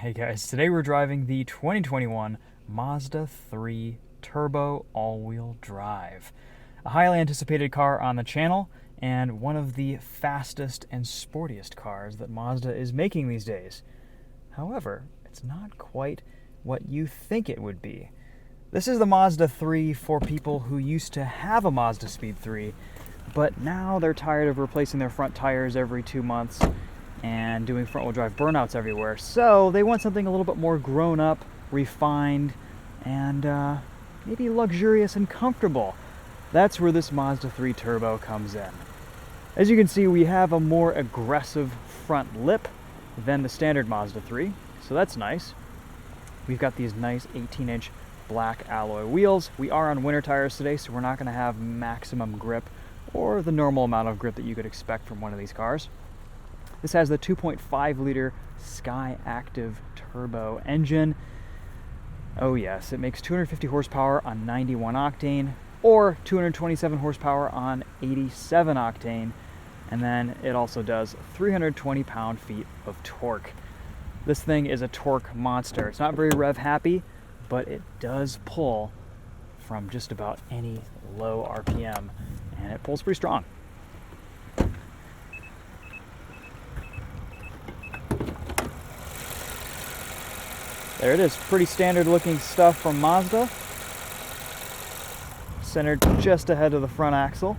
Hey guys, today we're driving the 2021 Mazda 3 Turbo all-wheel drive. A highly anticipated car on the channel and one of the fastest and sportiest cars that Mazda is making these days. However, it's not quite what you think it would be. This is the Mazda 3 for people who used to have a Mazda Speed 3, but now they're tired of replacing their front tires every 2 months and doing front-wheel drive burnouts everywhere. So they want something a little bit more grown up, refined, and maybe luxurious and comfortable. That's where this Mazda 3 Turbo comes in. As you can see, we have a more aggressive front lip than the standard Mazda 3, so that's nice. We've got these nice 18-inch black alloy wheels. We are on winter tires today, so we're not going to have maximum grip or the normal amount of grip that you could expect from one of these cars. This has the 2.5-liter Sky Active turbo engine. Oh yes, it makes 250 horsepower on 91 octane or 227 horsepower on 87 octane. And then it also does 320 pound-feet of torque. This thing is a torque monster. It's not very rev happy, but it does pull from just about any low RPM, and it pulls pretty strong. There it is, pretty standard looking stuff from Mazda. Centered just ahead of the front axle.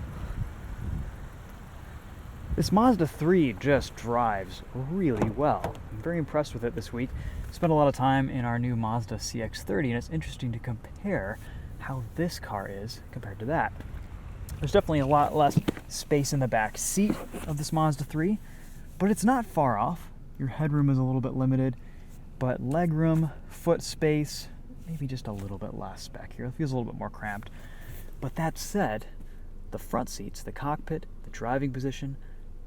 This Mazda 3 just drives really well. I'm very impressed with it this week. Spent a lot of time in our new Mazda CX-30, and it's interesting to compare how this car is compared to that. There's definitely a lot less space in the back seat of this Mazda 3, but it's not far off. Your headroom is a little bit limited, but legroom, foot space, maybe just a little bit less back here. It feels a little bit more cramped. But that said, the front seats, the cockpit, the driving position,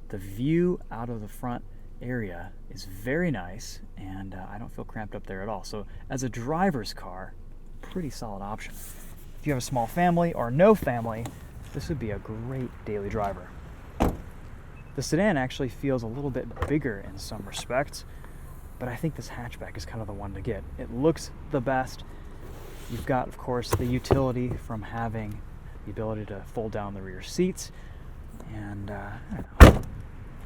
the view out of the front area is very nice, and I don't feel cramped up there at all. So as a driver's car, pretty solid option. If you have a small family or no family, this would be a great daily driver. The sedan actually feels a little bit bigger in some respects, but I think this hatchback is kind of the one to get. It looks the best. You've got, of course, the utility from having the ability to fold down the rear seats. And I don't know.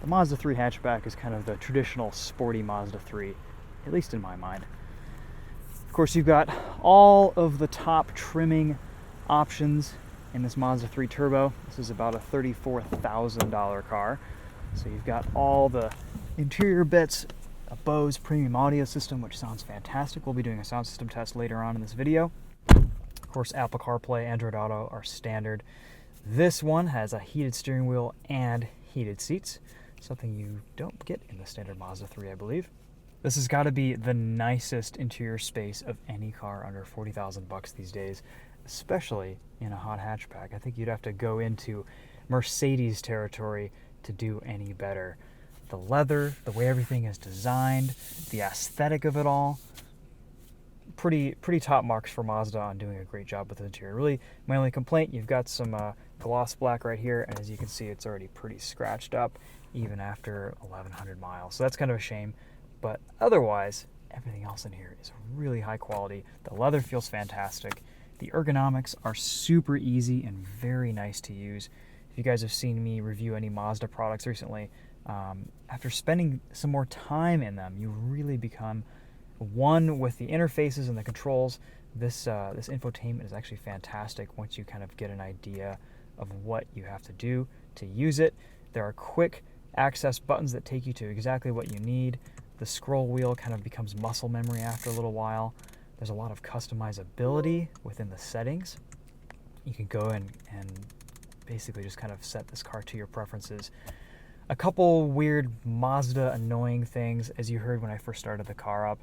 The Mazda 3 hatchback is kind of the traditional sporty Mazda 3, at least in my mind. Of course, you've got all of the top trimming options in this Mazda 3 Turbo. This is about a $34,000 car. So you've got all the interior bits, a Bose premium audio system, which sounds fantastic. We'll be doing a sound system test later on in this video. Of course, Apple CarPlay, Android Auto are standard. This one has a heated steering wheel and heated seats, something you don't get in the standard Mazda 3, I believe. This has got to be the nicest interior space of any car under $40,000 these days, especially in a hot hatchback. I think you'd have to go into Mercedes territory to do any better. The leather, the way everything is designed, the aesthetic of it all, pretty top marks for Mazda on doing a great job with the interior. Really, my only complaint, you've got some gloss black right here, and as you can see, it's already pretty scratched up, even after 1,100 miles. So that's kind of a shame, but otherwise, everything else in here is really high quality. The leather feels fantastic. The ergonomics are super easy and very nice to use. If you guys have seen me review any Mazda products recently, after spending some more time in them, you really become one with the interfaces and the controls. This infotainment is actually fantastic once you kind of get an idea of what you have to do to use it. There are quick access buttons that take you to exactly what you need. The scroll wheel kind of becomes muscle memory after a little while. There's a lot of customizability within the settings. You can go and basically just kind of set this car to your preferences. A couple weird Mazda annoying things, as you heard when I first started the car up.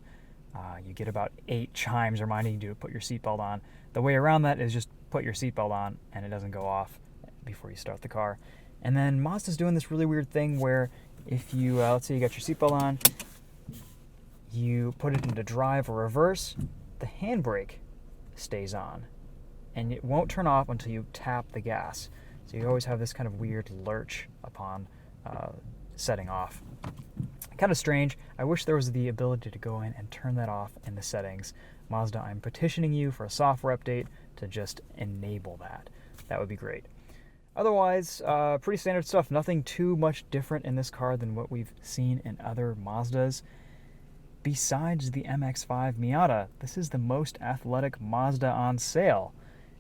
You get about 8 chimes reminding you to put your seatbelt on. The way around that is just put your seatbelt on and it doesn't go off before you start the car. And then Mazda's doing this really weird thing where if you, let's say you got your seatbelt on, you put it into drive or reverse, the handbrake stays on and it won't turn off until you tap the gas. So you always have this kind of weird lurch upon setting off. Kind of strange. I wish there was the ability to go in and turn that off in the settings. Mazda, I'm petitioning you for a software update to just enable that. That would be great. Otherwise, pretty standard stuff. Nothing too much different in this car than what we've seen in other Mazdas. Besides the MX-5 Miata, this is the most athletic Mazda on sale.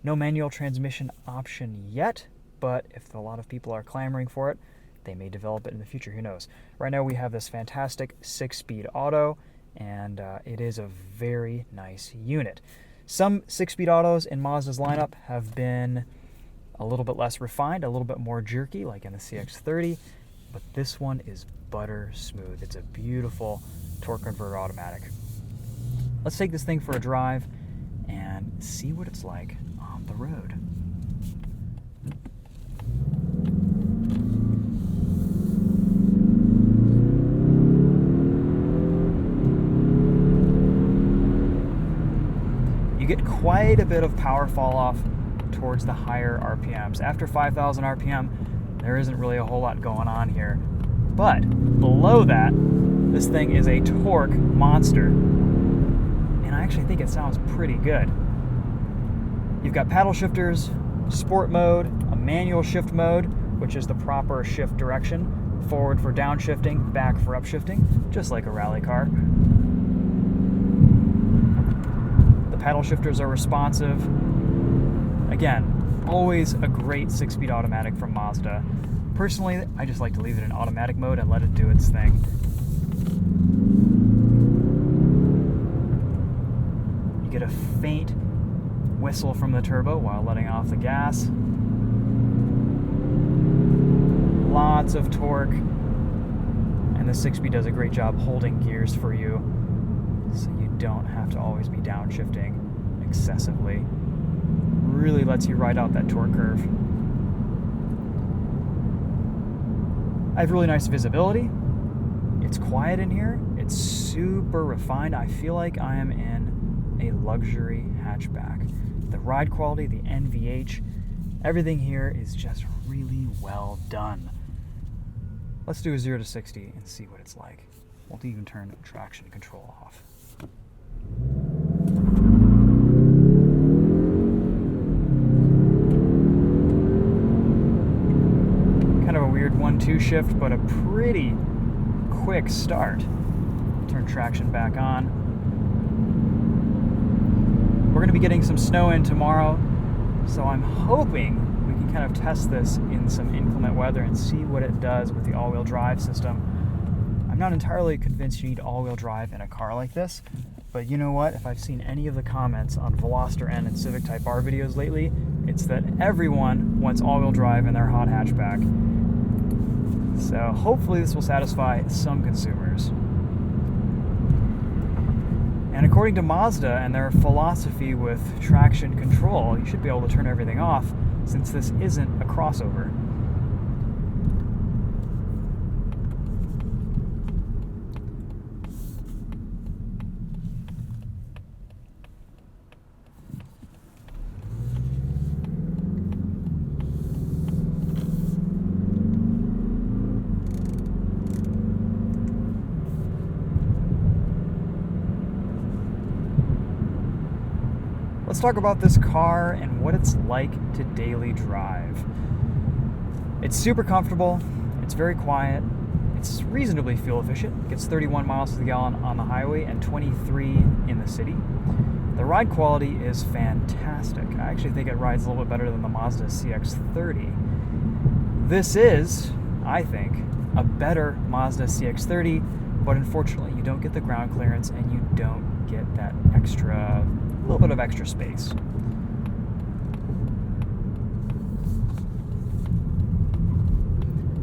No manual transmission option yet, but if a lot of people are clamoring for it, they may develop it in the future, who knows. Right now we have this fantastic 6-speed auto, and it is a very nice unit. Some 6-speed autos in Mazda's lineup have been a little bit less refined, a little bit more jerky, like in the CX-30, but this one is butter smooth. It's a beautiful torque converter automatic. Let's take this thing for a drive and see what it's like on the road. You get quite a bit of power fall off towards the higher RPMs. After 5,000 RPM, there isn't really a whole lot going on here. But below that, this thing is a torque monster. And I actually think it sounds pretty good. You've got paddle shifters, sport mode, a manual shift mode, which is the proper shift direction, forward for downshifting, back for upshifting, just like a rally car. The paddle shifters are responsive. Again, always a great 6-speed automatic from Mazda. Personally, I just like to leave it in automatic mode and let it do its thing. You get a faint whistle from the turbo while letting off the gas. Lots of torque, and the 6-speed does a great job holding gears for you, so you don't have to always be downshifting excessively. Really lets you ride out that torque curve. I have really nice visibility. It's quiet in here. It's super refined. I feel like I am in a luxury hatchback. The ride quality, the NVH, everything here is just really well done. Let's do a 0 to 60 and see what it's like. We'll even turn traction control off. Kind of a weird 1-2 shift, but a pretty quick start. Turn traction back on. We're going to be getting some snow in tomorrow, so I'm hoping we can kind of test this in some inclement weather and see what it does with the all-wheel drive system. I'm not entirely convinced you need all-wheel drive in a car like this, but you know what? If I've seen any of the comments on Veloster N and Civic Type R videos lately, it's that everyone wants all-wheel drive in their hot hatchback. So hopefully this will satisfy some consumers. And according to Mazda and their philosophy with traction control, you should be able to turn everything off since this isn't a crossover. Let's talk about this car and what it's like to daily drive. It's super comfortable, it's very quiet, it's reasonably fuel efficient, it gets 31 miles to the gallon on the highway and 23 in the city. The ride quality is fantastic. I actually think it rides a little bit better than the Mazda CX-30. This is, I think, a better Mazda CX-30, but unfortunately you don't get the ground clearance and you don't get that extra little bit of extra space.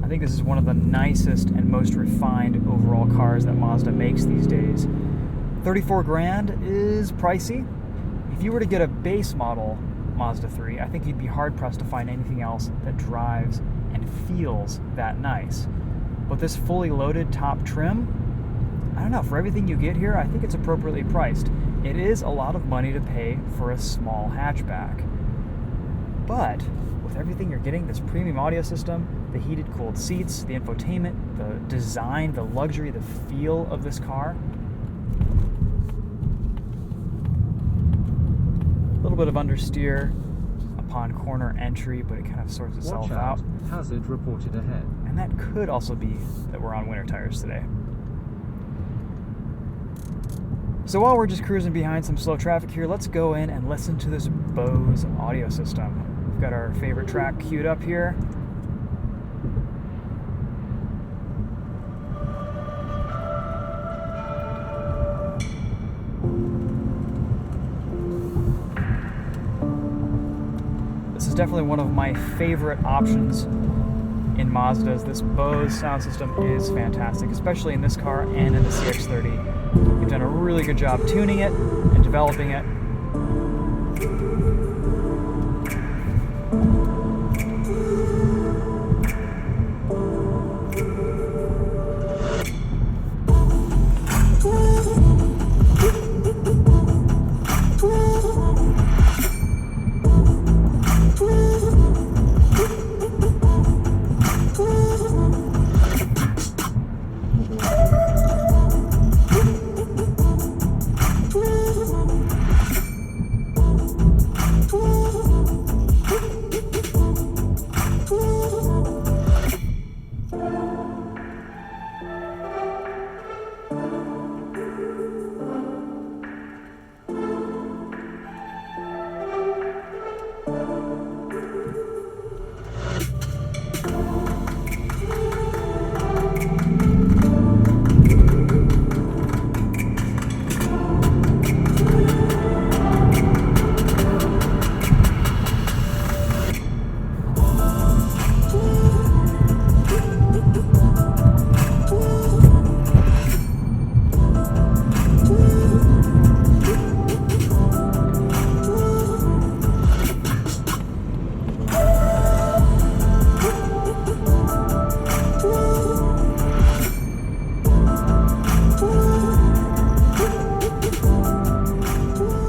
I think this is one of the nicest and most refined overall cars that Mazda makes these days. 34 grand is pricey. If you were to get a base model Mazda 3, I think you'd be hard pressed to find anything else that drives and feels that nice. But this fully loaded top trim, I don't know, for everything you get here, I think it's appropriately priced. It is a lot of money to pay for a small hatchback. But with with everything you're getting, this premium audio system, the heated cooled seats, the infotainment, the design, the luxury, the feel of this car. A little bit of understeer upon corner entry, but it kind of sorts itself out. Hazard reported ahead. And that could also be that we're on winter tires today. So while we're just cruising behind some slow traffic here, let's go in and listen to this Bose audio system. We've got our favorite track queued up here. This is definitely one of my favorite options in Mazdas. This Bose sound system is fantastic, especially in this car and in the CX-30. You've done a really good job tuning it and developing it.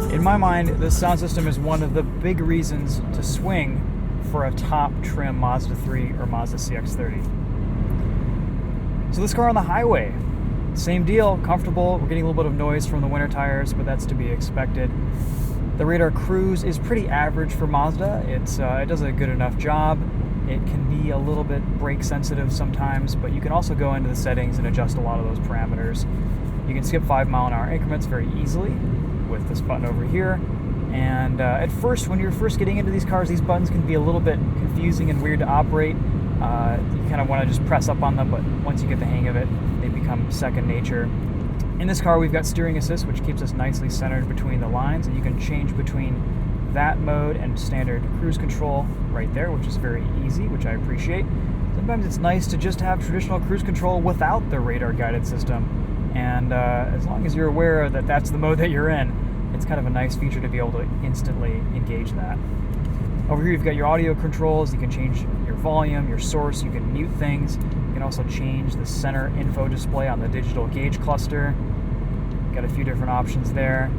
In my mind, this sound system is one of the big reasons to swing for a top trim Mazda 3 or Mazda CX-30. So this car on the highway, same deal, comfortable. We're getting a little bit of noise from the winter tires, but that's to be expected. The radar cruise is pretty average for Mazda. It does a good enough job. It can be a little bit brake sensitive sometimes, but you can also go into the settings and adjust a lot of those parameters. You can skip 5-mile-an-hour increments very easily with this button over here. And at first, when you're first getting into these cars, these buttons can be a little bit confusing and weird to operate. You kind of want to just press up on them, but once you get the hang of it, they become second nature. In this car, we've got steering assist, which keeps us nicely centered between the lines, and you can change between that mode and standard cruise control right there, which is very easy, which I appreciate. Sometimes it's nice to just have traditional cruise control without the radar guided system. And as long as you're aware that that's the mode that you're in, it's kind of a nice feature to be able to instantly engage that. Over here you've got your audio controls. You can change your volume, your source, you can mute things. You can also change the center info display on the digital gauge cluster. Got a few different options there.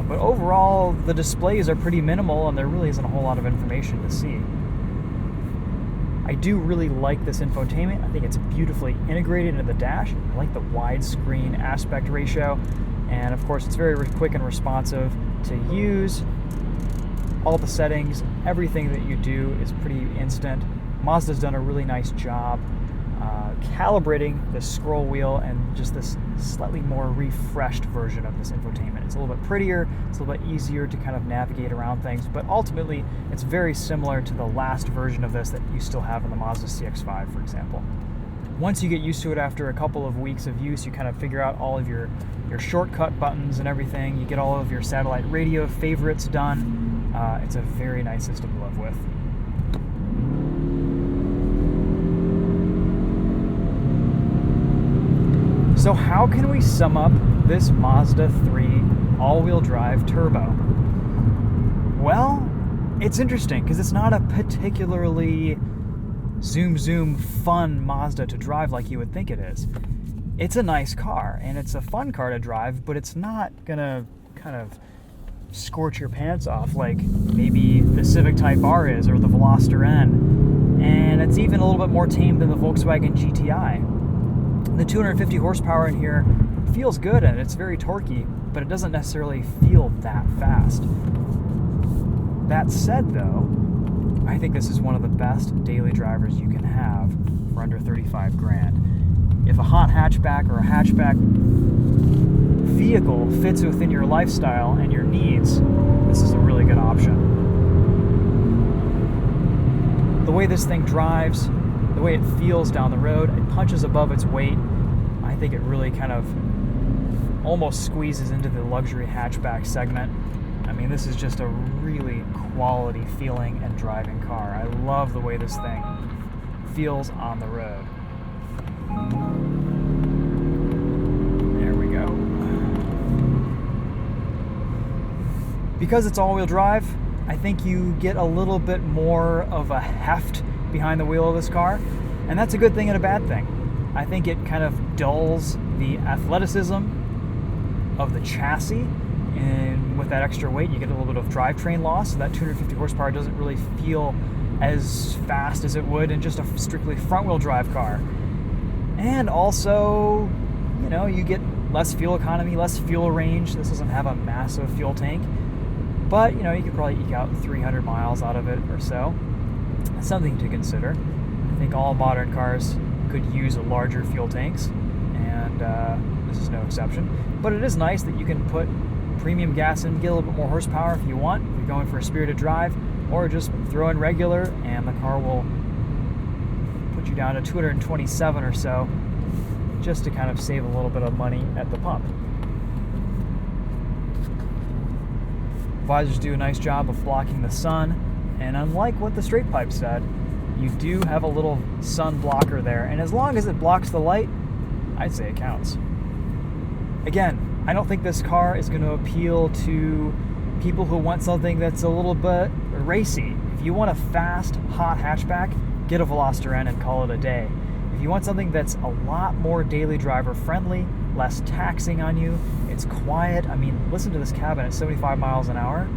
But overall, the displays are pretty minimal and there really isn't a whole lot of information to see. I do really like this infotainment. I think it's beautifully integrated into the dash. I like the widescreen aspect ratio. And of course, it's very quick and responsive to use. All the settings, everything that you do is pretty instant. Mazda's done a really nice job calibrating this scroll wheel and just this slightly more refreshed version of this infotainment. It's a little bit prettier, it's a little bit easier to kind of navigate around things, but ultimately it's very similar to the last version of this that you still have in the Mazda CX-5, for example. Once you get used to it after a couple of weeks of use, you kind of figure out all of your shortcut buttons and everything. You get all of your satellite radio favorites done. It's a very nice system to live with. So how can we sum up this Mazda 3 all-wheel drive turbo? Well, it's interesting because it's not a particularly zoom fun Mazda to drive like you would think it is. It's a nice car and it's a fun car to drive, but it's not gonna kind of scorch your pants off like maybe the Civic Type R is or the Veloster N. And it's even a little bit more tame than the Volkswagen GTI. The 250 horsepower in here feels good and it's very torquey, but it doesn't necessarily feel that fast. That said though, I think this is one of the best daily drivers you can have for under 35 grand. If a hot hatchback or a hatchback vehicle fits within your lifestyle and your needs, this is a really good option. The way this thing drives, the way it feels down the road, it punches above its weight. I think it really kind of almost squeezes into the luxury hatchback segment. I mean, this is just a really quality feeling and driving car. I love the way this thing feels on the road. There we go. Because it's all-wheel drive, I think you get a little bit more of a heft behind the wheel of this car, and that's a good thing and a bad thing. I think it kind of dulls the athleticism of the chassis, and with that extra weight you get a little bit of drivetrain loss, so that 250 horsepower doesn't really feel as fast as it would in just a strictly front-wheel drive car. And also, you know, you get less fuel economy, less fuel range. This doesn't have a massive fuel tank, but you know, you could probably eke out 300 miles out of it or so. Something to consider. I think all modern cars could use larger fuel tanks, and this is no exception. But it is nice that you can put premium gas in, get a little bit more horsepower if you want, if you're going for a spirited drive, or just throw in regular and the car will put you down to 227 or so, just to kind of save a little bit of money at the pump. Visors do a nice job of blocking the sun, and unlike what the straight pipe said, you do have a little sun blocker there, and as long as it blocks the light, I'd say it counts. Again, I don't think this car is going to appeal to people who want something that's a little bit racy. If you want a fast, hot hatchback, get a Veloster N and call it a day. If you want something that's a lot more daily driver friendly, less taxing on you, it's quiet. I mean, listen to this cabin at 75 miles an hour.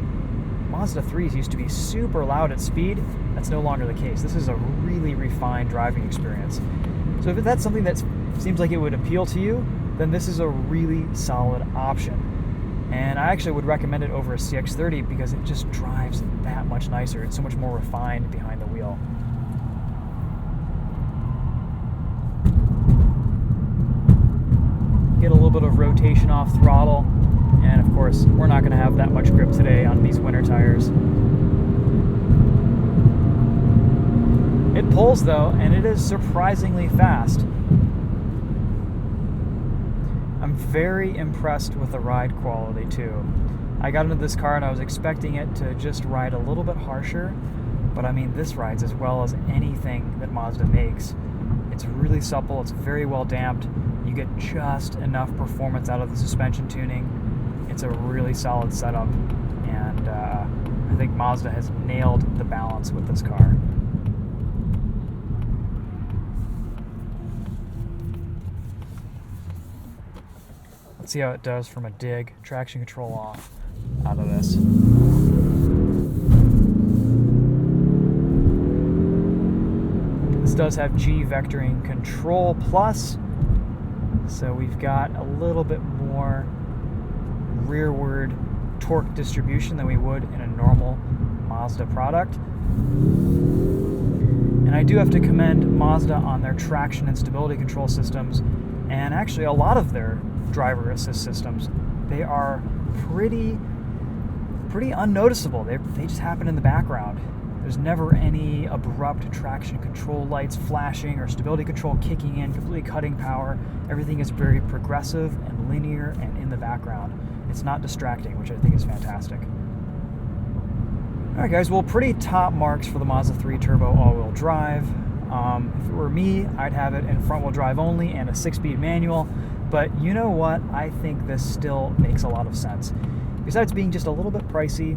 Mazda 3s used to be super loud at speed. That's no longer the case. This is a really refined driving experience. So if that's something that seems like it would appeal to you, then this is a really solid option. And I actually would recommend it over a CX-30 because it just drives that much nicer. It's so much more refined behind the wheel. Get a little bit of rotation off throttle, and of course we're not going to have that much grip today on these winter tires. It pulls though, and it is surprisingly fast. I'm very impressed with the ride quality too. I got into this car and I was expecting it to just ride a little bit harsher, but I mean, this rides as well as anything that Mazda makes. It's really supple, it's very well damped. You get just enough performance out of the suspension tuning. It's a really solid setup, and I think Mazda has nailed the balance with this car. Let's see how it does from a dig. Traction control off out of this. This does have G vectoring control plus, so we've got a little bit more rearward torque distribution than we would in a normal Mazda product. And I do have to commend Mazda on their traction and stability control systems, and actually a lot of their driver assist systems. They are pretty unnoticeable. They just happen in the background. There's never any abrupt traction control lights flashing or stability control kicking in, completely cutting power. Everything is very progressive and linear and in the background. It's not distracting, which I think is fantastic. Alright guys, well, pretty top marks for the Mazda 3 Turbo all-wheel drive. If it were me, I'd have it in front-wheel drive only and a 6-speed manual, but you know what? I think this still makes a lot of sense. Besides being just a little bit pricey,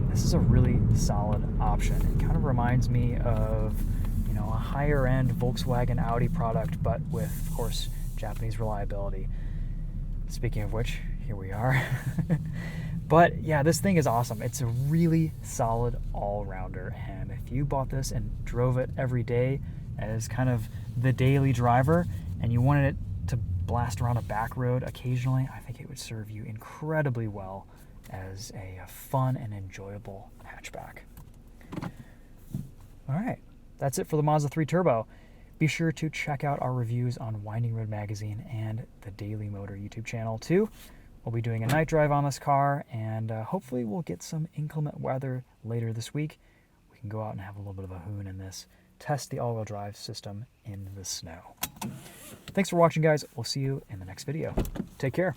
this is a really solid option. It kind of reminds me of, you know, a higher-end Volkswagen Audi product, but with, of course, Japanese reliability. Speaking of which, here we are. But yeah, this thing is awesome. It's a really solid all-rounder, and if you bought this and drove it every day as kind of the daily driver, and you wanted it to blast around a back road occasionally, I think it would serve you incredibly well as a fun and enjoyable hatchback. All right, that's it for the Mazda 3 Turbo. Be sure to check out our reviews on Winding Road Magazine and the Daily Motor YouTube channel too. We'll be doing a night drive on this car, and hopefully we'll get some inclement weather later this week. We can go out and have a little bit of a hoon in this, test the all-wheel drive system in the snow. Thanks for watching, guys. We'll see you in the next video. Take care.